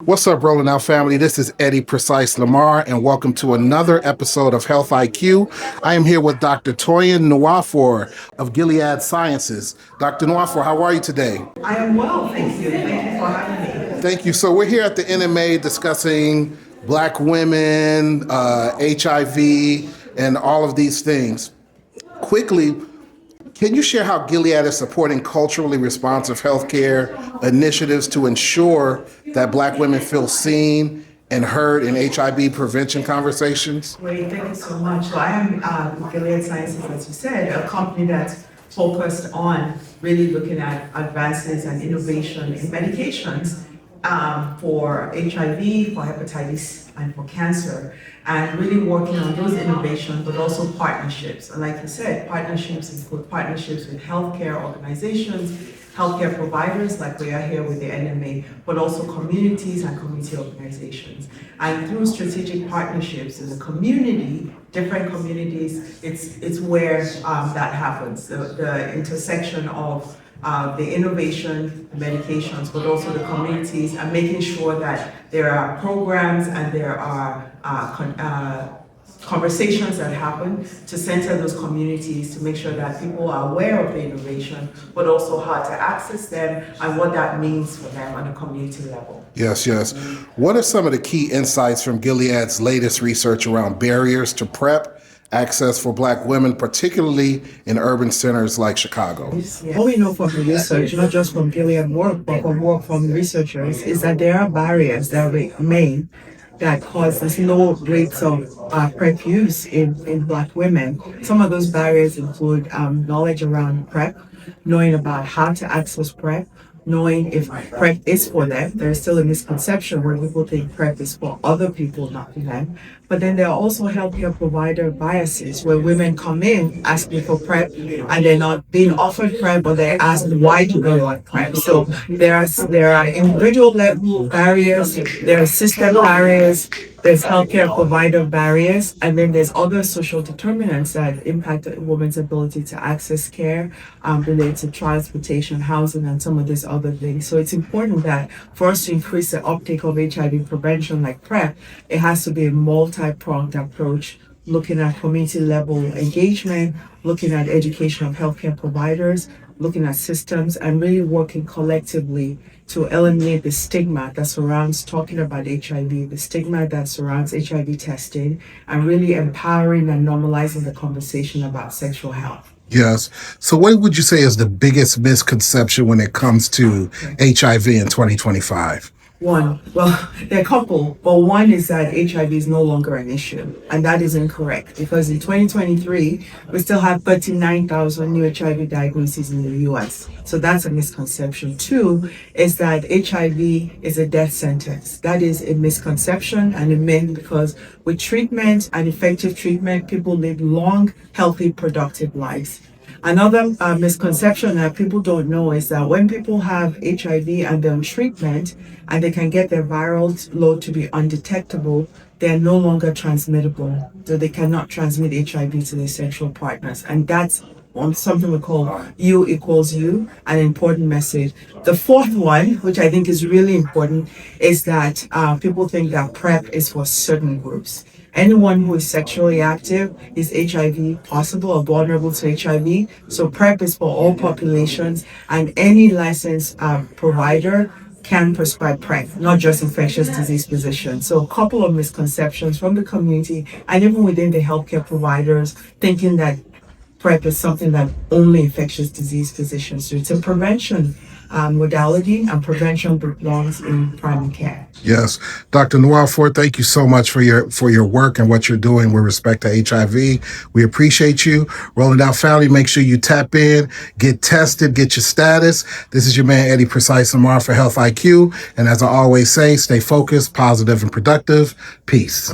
What's up, Rolling Out family? This is Eddie Precise Lamar, and welcome to another episode of Health IQ. I am here with Dr. Toyin Nwafor of Gilead Sciences. Dr. Nwafor, how are you today? I am well, thank you. Thank you for having me. Thank you. So we're here at the NMA discussing Black women, HIV, and all of these things. Quickly, can you share how Gilead is supporting culturally responsive healthcare initiatives to ensure that Black women feel seen and heard in HIV prevention conversations? Great, thank you so much. So I am Gilead Sciences, as you said, a company that's focused on really looking at advances and innovation in medications for HIV, for hepatitis, and for cancer, and really working on those innovations, but also partnerships. And like you said, partnerships include partnerships with healthcare organizations, healthcare providers, like we are here with the NMA, but also communities and community organizations. And through strategic partnerships in the community, different communities, it's where that happens, the intersection of the innovation, medications, but also the communities, and making sure that there are programs and there are conversations that happen to center those communities to make sure that people are aware of the innovation, but also how to access them and what that means for them on a community level. Yes. What are some of the key insights from Gilead's latest research around barriers to PrEP access for Black women, particularly in urban centers like Chicago? What we know from the research, not just from Gilead work, but from work from researchers, is that there are barriers that remain that causes low rates of PrEP use in Black women. Some of those barriers include knowledge around PrEP, knowing about how to access PrEP, knowing if PrEP is for them. There's still a misconception where people think PrEP is for other people, not for them. But then there are also healthcare provider biases where women come in asking for PrEP and they're not being offered PrEP, or they're asked why do they want PrEP. So there are individual level barriers, there are system barriers, there's healthcare provider barriers, and then there's other social determinants that impact a woman's ability to access care related to transportation, housing, and some of these other things. So it's important that for us to increase the uptake of HIV prevention like PrEP, it has to be a multi-pronged approach, looking at community level engagement, looking at education of healthcare providers, looking at systems, and really working collectively to eliminate the stigma that surrounds talking about HIV, the stigma that surrounds HIV testing, and really empowering and normalizing the conversation about sexual health. Yes. So what would you say is the biggest misconception when it comes to HIV in 2025? Well, there are a couple, but one is that HIV is no longer an issue, and that is incorrect, because in 2023, we still have 39,000 new HIV diagnoses in the US. So that's a misconception. Two is that HIV is a death sentence. That is a misconception and a myth, because with treatment and effective treatment, people live long, healthy, productive lives. Another misconception that people don't know is that when people have HIV and they're on treatment and they can get their viral load to be undetectable, they're no longer transmittable. So they cannot transmit HIV to their sexual partners. And that's something we call U equals U, an important message. The fourth one, which I think is really important, is that people think that PrEP is for certain groups. Anyone who is sexually active is HIV possible or vulnerable to HIV. So PrEP is for all populations, and any licensed provider can prescribe PrEP, not just infectious disease physicians. So a couple of misconceptions from the community and even within the healthcare providers, thinking that PrEP is something that only infectious disease physicians do. It's a prevention modality, and prevention belongs in primary care. Yes. Dr. Nwafor, thank you so much for your work and what you're doing with respect to HIV. We appreciate you. Rolling Out family, make sure you tap in, get tested, get your status. This is your man, Eddie Precise Lamar for Health IQ. And as I always say, stay focused, positive, and productive. Peace.